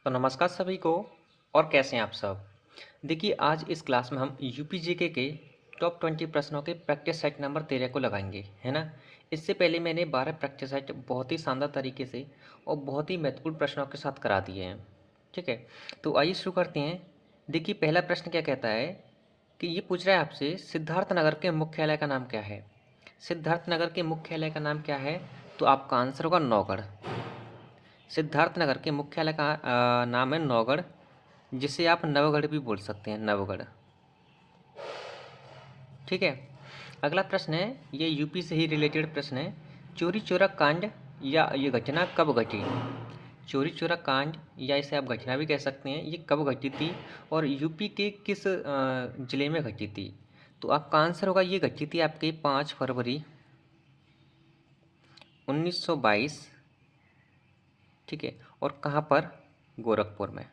तो नमस्कार सभी को। और कैसे हैं आप सब। देखिए आज इस क्लास में हम यूपी जीके के टॉप 20 प्रश्नों के प्रैक्टिस सेट नंबर 13 को लगाएंगे, है ना। इससे पहले मैंने 12 प्रैक्टिस सेट बहुत ही शानदार तरीके से और बहुत ही महत्वपूर्ण प्रश्नों के साथ करा दिए हैं। ठीक है, तो आइए शुरू करते हैं। देखिए पहला प्रश्न क्या कहता है कि ये पूछ रहा है आपसे, सिद्धार्थ नगर के मुख्यालय का नाम क्या है। सिद्धार्थ नगर के मुख्यालय का नाम क्या है, तो आपका आंसर होगा नौगढ़। सिद्धार्थनगर के मुख्यालय का नाम है नौगढ़, जिसे आप नवगढ़ भी बोल सकते हैं, नवगढ़। ठीक है, अगला प्रश्न है, ये यूपी से ही रिलेटेड प्रश्न है। चोरी चोरा कांड या ये घटना कब घटी। चोरी चोरा कांड या इसे आप घटना भी कह सकते हैं, ये कब घटी थी और यूपी के किस जिले में घटी थी। तो आपका आंसर होगा, ये घटी थी आपके 5 फरवरी 1922। ठीक है, और कहाँ पर, गोरखपुर में।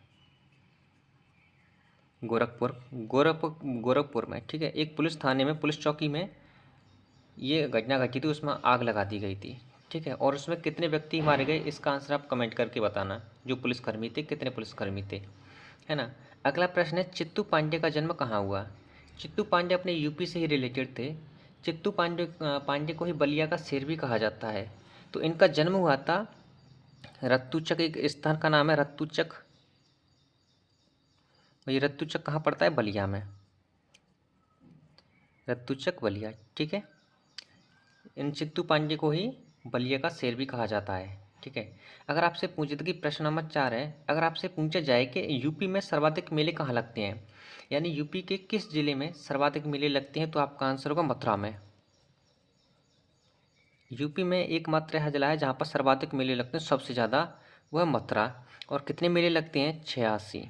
गोरखपुर में। ठीक है, एक पुलिस थाने में, पुलिस चौकी में ये घटना घटी थी, उसमें आग लगा दी गई थी। ठीक है, और उसमें कितने व्यक्ति मारे गए, इसका आंसर आप कमेंट करके बताना। जो पुलिसकर्मी थे, कितने पुलिसकर्मी थे, है ना। अगला प्रश्न है, चित्तू पांडे का जन्म कहाँ हुआ। चित्तू पांडे अपने यूपी से ही रिलेटेड थे। चित्तू पांडे को ही बलिया का शेर भी कहा जाता है। तो इनका जन्म हुआ था रत्तूचक, एक स्थान का नाम है रत्तूचक। ये रत्तूचक कहाँ पड़ता है, बलिया में। रत्तूचक बलिया। ठीक है, इन चित्तू पांडे को ही बलिया का शेर भी कहा जाता है। ठीक है, अगर आपसे पूछे तो कि प्रश्न नंबर 4 है, अगर आपसे पूछा जाए कि यूपी में सर्वाधिक मेले कहाँ लगते हैं, यानी यूपी के किस जिले में सर्वाधिक मेले लगते हैं, तो आपका आंसर होगा मथुरा में। यूपी में एकमात्र यह जिला है जहाँ पर सर्वाधिक मेले लगते हैं, सबसे ज़्यादा, वह मथुरा। और कितने मेले लगते हैं, 86।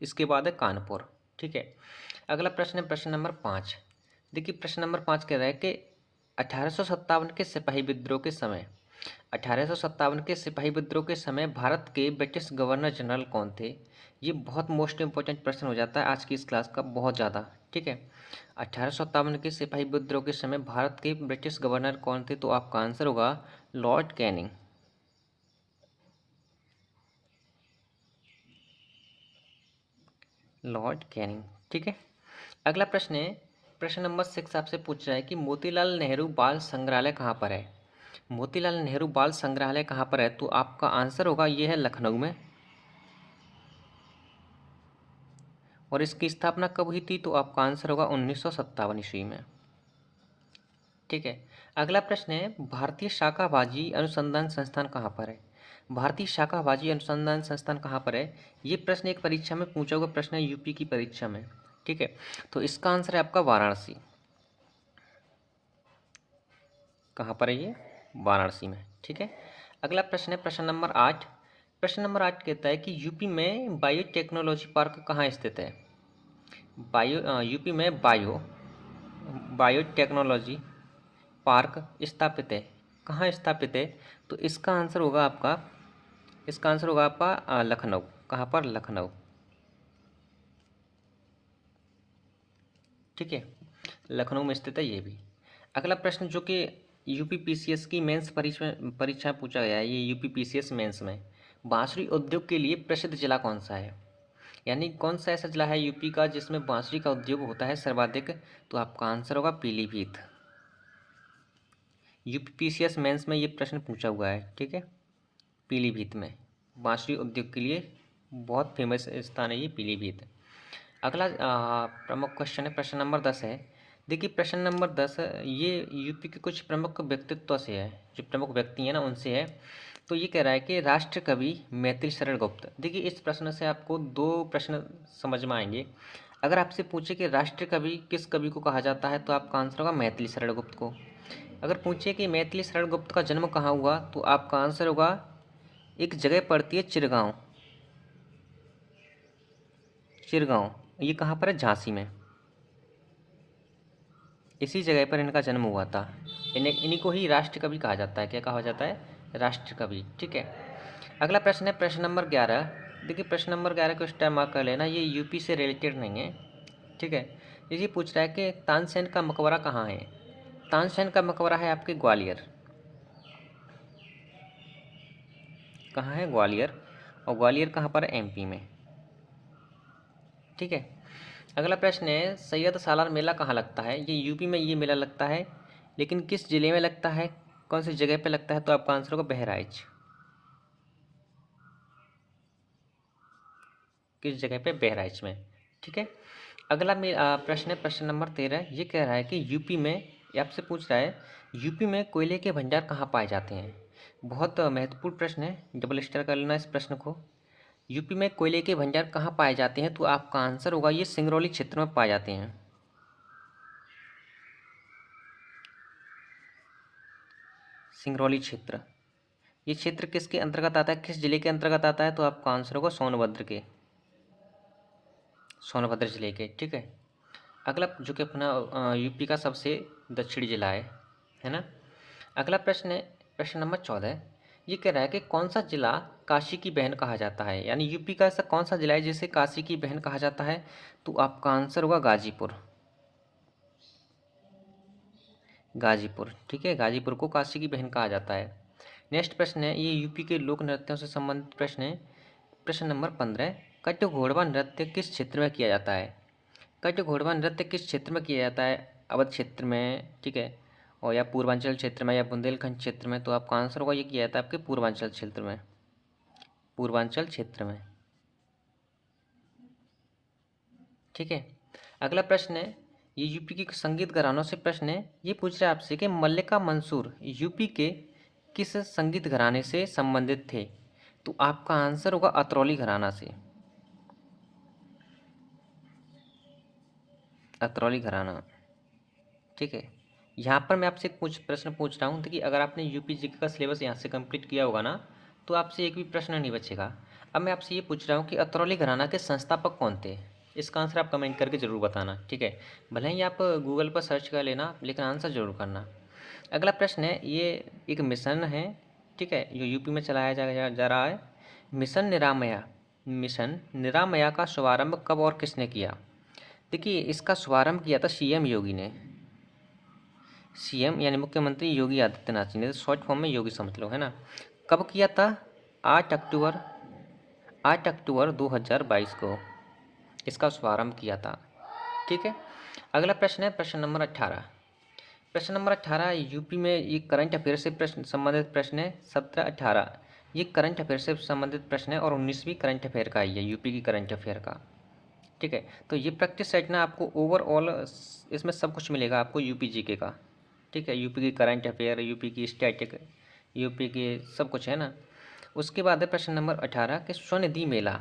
इसके बाद है कानपुर। ठीक है, अगला प्रश्न है प्रश्न नंबर 5। देखिए प्रश्न नंबर 5 कह रहा है कि 1857 के सिपाही विद्रोह के समय, 1857 के सिपाही विद्रोह के समय भारत के ब्रिटिश गवर्नर जनरल कौन थे। ये बहुत मोस्ट इंपॉर्टेंट प्रश्न हो जाता है आज की इस क्लास का, बहुत ज़्यादा। ठीक है, 1857 के सिपाही विद्रोह के समय भारत के ब्रिटिश गवर्नर कौन थे, तो आपका आंसर होगा लॉर्ड कैनिंग। Lord Canning. ठीक है, अगला प्रश्न है प्रश्न नंबर 6 आपसे पूछ रहा है कि मोतीलाल नेहरू बाल संग्रहालय कहाँ पर है। मोतीलाल नेहरू बाल संग्रहालय कहाँ पर है, तो आपका आंसर होगा, ये है लखनऊ में। और इसकी स्थापना कब हुई थी, तो आपका आंसर होगा 1957 ईस्वी में। ठीक है, अगला प्रश्न है, भारतीय शाकाबाजी अनुसंधान संस्थान कहाँ पर है। भारतीय शाकाबाजी अनुसंधान संस्थान कहाँ पर है, ये प्रश्न एक परीक्षा में पूछा हुआ प्रश्न है, यूपी की परीक्षा में। ठीक है, तो इसका आंसर है आपका वाराणसी। कहाँ पर है ये, वाराणसी में। ठीक है, अगला प्रश्न है प्रश्न नंबर 8। प्रश्न नंबर 8 कहता है कि यूपी में बायोटेक्नोलॉजी पार्क कहाँ स्थित है। यूपी में बायोटेक्नोलॉजी पार्क स्थापित है, कहाँ स्थापित है, तो इसका आंसर होगा आपका लखनऊ। कहाँ पर, लखनऊ। ठीक है, लखनऊ में स्थित है ये भी। अगला प्रश्न जो कि यूपी पीसीएस की मेंस परीक्षा में पूछा गया है, ये यूपी पीसीएस मेंस में, बांसुरी उद्योग के लिए प्रसिद्ध जिला कौन सा है, यानी कौन सा ऐसा जिला है यूपी का जिसमें बांसुरी का उद्योग होता है सर्वाधिक, तो आपका आंसर होगा पीलीभीत। यूपी पीसीएस मेंस में ये प्रश्न पूछा हुआ है। ठीक है, पीलीभीत में बांसुरी उद्योग के लिए बहुत फेमस स्थान है ये पीलीभीत। अगला प्रमुख क्वेश्चन है प्रश्न नंबर 10 है। देखिए प्रश्न नंबर 10 ये यूपी के कुछ प्रमुख व्यक्तित्व से है, जो प्रमुख व्यक्ति हैं ना उनसे है। तो ये कह रहा है कि राष्ट्र कवि मैथिली शरण गुप्त। देखिए इस प्रश्न से आपको दो प्रश्न समझ में आएंगे। अगर आपसे पूछे कि राष्ट्र कवि किस कवि को कहा जाता है, तो आपका आंसर होगा मैथिली शरण गुप्त को। अगर पूछे कि मैथिली शरण गुप्त का जन्म कहाँ हुआ, तो आपका आंसर होगा, एक जगह पड़ती है चिरगांव। चिरगांव ये कहाँ पर है, झांसी में। इसी जगह पर इनका जन्म हुआ था। इन्हीं को ही राष्ट्र कवि कहा जाता है। क्या कहा जाता है, राष्ट्र कवि। ठीक है, अगला प्रश्न है प्रश्न नंबर 11। देखिए प्रश्न नंबर 11 को इस टाइम मार्क कर लेना, ये यूपी से रिलेटेड नहीं है। ठीक है, ये पूछ रहा है कि तानसेन का मकबरा कहाँ है। तानसेन का मकबरा है आपके ग्वालियर। कहाँ है, ग्वालियर। और ग्वालियर कहाँ पर है? एमपी में। ठीक है। अगला प्रश्न है, सैयद सालार मेला कहाँ लगता है? ये यूपी में ये मेला लगता है, लेकिन किस जिले में लगता है, कौन सी जगह पे लगता है? तो आपका आंसर होगा बहराइच। किस जगह पे? बहराइच में। ठीक है। अगला प्रश्न है प्रश्न नंबर 13। ये कह रहा है कि यूपी में, ये आपसे पूछ रहा है, यूपी में कोयले के भंडार कहाँ पाए जाते हैं? बहुत महत्वपूर्ण प्रश्न है, डबल स्टार कर लेना इस प्रश्न को। यूपी में कोयले के भंडार कहाँ पाए जाते हैं? तो आपका आंसर होगा ये सिंगरौली क्षेत्र में पाए जाते हैं। सिंगरौली क्षेत्र, ये क्षेत्र किसके अंतर्गत आता है, किस जिले के अंतर्गत आता है? तो आपका आंसर होगा सोनभद्र के, सोनभद्र जिले के। ठीक है। अगला जो कि अपना यूपी का सबसे दक्षिणी जिला है ना। अगला प्रश्न है प्रश्न नंबर 14। ये कह रहा है कि कौन सा जिला काशी की बहन कहा जाता है? यानी यूपी का ऐसा कौन सा जिला है जिसे काशी की बहन कहा जाता है? तो आपका आंसर होगा गाजीपुर, गाजीपुर। ठीक है, गाजीपुर को काशी की बहन कहा जाता है। नेक्स्ट प्रश्न है, ये यूपी के लोक नृत्यों से संबंधित प्रश्न है। प्रश्न नंबर 15। कट्ट नृत्य किस क्षेत्र में किया जाता है? कट्ट नृत्य किस क्षेत्र में किया जाता है? अवध क्षेत्र में, ठीक है, और या पूर्वांचल क्षेत्र में, या बुंदेलखंड क्षेत्र में? तो आपका आंसर होगा ये किया जाता है आपके पूर्वांचल क्षेत्र में, पूर्वांचल क्षेत्र में। ठीक है। अगला प्रश्न है, ये यूपी के संगीत घरानों से प्रश्न है। ये पूछ रहा है आपसे कि मल्लिका मंसूर यूपी के किस संगीत घराने से संबंधित थे? तो आपका आंसर होगा अतरौली घराना से, अतरौली घराना। ठीक है। यहाँ पर मैं आपसे कुछ प्रश्न पूछ रहा हूँ, देखिए अगर आपने यूपी जीके का सिलेबस यहाँ से कंप्लीट किया होगा ना, तो आपसे एक भी प्रश्न नहीं बचेगा। अब मैं आपसे ये पूछ रहा हूँ कि अतरौली घराना के संस्थापक कौन थे? इसका आंसर आप कमेंट करके ज़रूर बताना। ठीक है, भले ही आप गूगल पर सर्च कर लेना, लेकिन आंसर ज़रूर करना। अगला प्रश्न है, ये एक मिशन है, ठीक है, जो यूपी में चलाया जा रहा है, मिशन निरामया। मिशन निरामया का शुभारंभ कब और किसने किया? देखिए इसका शुभारंभ किया था सीएम योगी ने, सीएम यानी मुख्यमंत्री योगी आदित्यनाथ जी ने, शॉर्ट फॉर्म में योगी समझ लो, है ना। कब किया था? 8 अक्टूबर, 8 अक्टूबर 2022 को इसका शुभारंभ किया था। ठीक है। अगला प्रश्न है प्रश्न नंबर 18। प्रश्न नंबर 18 यूपी में ये करंट अफेयर से प्रश्न संबंधित प्रश्न है। 17, 18 ये करंट अफेयर से संबंधित प्रश्न है, और 19वीं करंट अफेयर का ही है, यूपी की करंट अफेयर का। ठीक है, तो ये प्रैक्टिस सेट ना आपको ओवरऑल इसमें सब कुछ मिलेगा आपको यूपी जीके का। ठीक है, यूपी की करंट अफेयर, यूपी की स्टैटिक, यूपी के सब कुछ है ना। उसके बाद है प्रश्न नंबर 18 कि स्वनिधि मेला,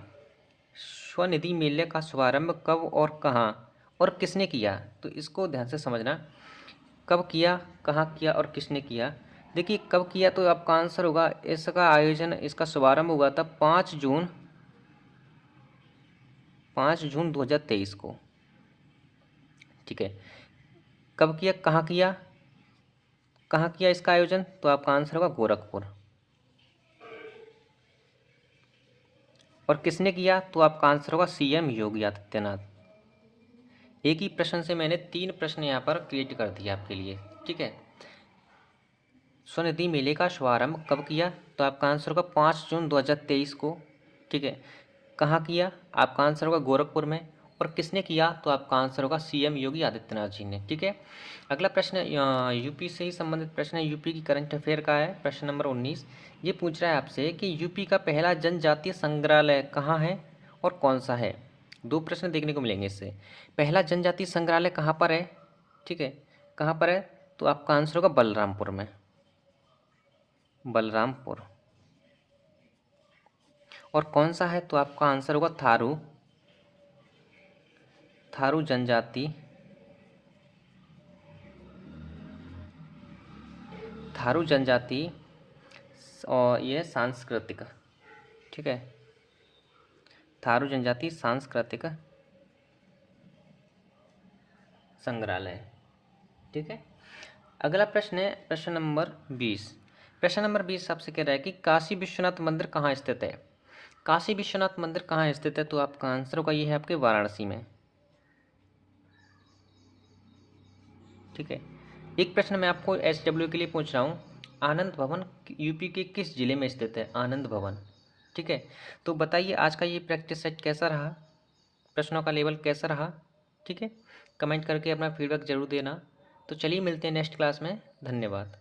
स्वनिधि मेले का शुभारंभ कब और कहाँ और किसने किया? तो इसको ध्यान से समझना, कब किया, कहाँ किया और किसने किया। देखिए कब किया तो आपका आंसर होगा, इसका आयोजन, इसका शुभारंभ हुआ था 5 जून, 5 जून 2023 को। ठीक है, कब किया, कहाँ किया, कहाँ किया इसका आयोजन? तो आपका आंसर होगा गोरखपुर। और किसने किया? तो आपका आंसर होगा सीएम योगी आदित्यनाथ। एक ही प्रश्न से मैंने 3 प्रश्न यहाँ पर क्रिएट कर दिया आपके लिए। ठीक है, स्वनिधि मेले का शुभारंभ कब किया? तो आपका आंसर होगा 5 जून 2023 को। ठीक है, कहाँ किया? आपका आंसर होगा गोरखपुर में। और किसने किया? तो आपका आंसर होगा सीएम योगी आदित्यनाथ जी ने। ठीक है। अगला प्रश्न यूपी से ही संबंधित प्रश्न है, यूपी की करंट अफेयर का है। प्रश्न नंबर 19 ये पूछ रहा है आपसे कि यूपी का पहला जनजातीय संग्रहालय कहाँ है और कौन सा है? 2 प्रश्न देखने को मिलेंगे इससे। पहला जनजातीय संग्रहालय कहाँ पर है? ठीक है, कहाँ पर है? तो आपका आंसर होगा बलरामपुर में, बलरामपुर। और कौन सा है? तो आपका आंसर होगा थारू, थारू जनजाति, थारू जनजाति, और ये सांस्कृतिक। ठीक है, थारू जनजाति सांस्कृतिक संग्रहालय। ठीक है। अगला प्रश्न है प्रश्न नंबर 20। प्रश्न नंबर 20 आपसे कह रहा है कि काशी विश्वनाथ मंदिर कहाँ स्थित है? काशी विश्वनाथ मंदिर कहाँ स्थित है? तो आपका आंसर होगा ये है आपके वाराणसी में। ठीक है। एक प्रश्न मैं आपको SW के लिए पूछ रहा हूँ, आनंद भवन यूपी के किस जिले में स्थित है? आनंद भवन, ठीक है। तो बताइए आज का ये प्रैक्टिस सेट कैसा रहा, प्रश्नों का लेवल कैसा रहा। ठीक है, कमेंट करके अपना फीडबैक ज़रूर देना। तो चलिए मिलते हैं नेक्स्ट क्लास में। धन्यवाद।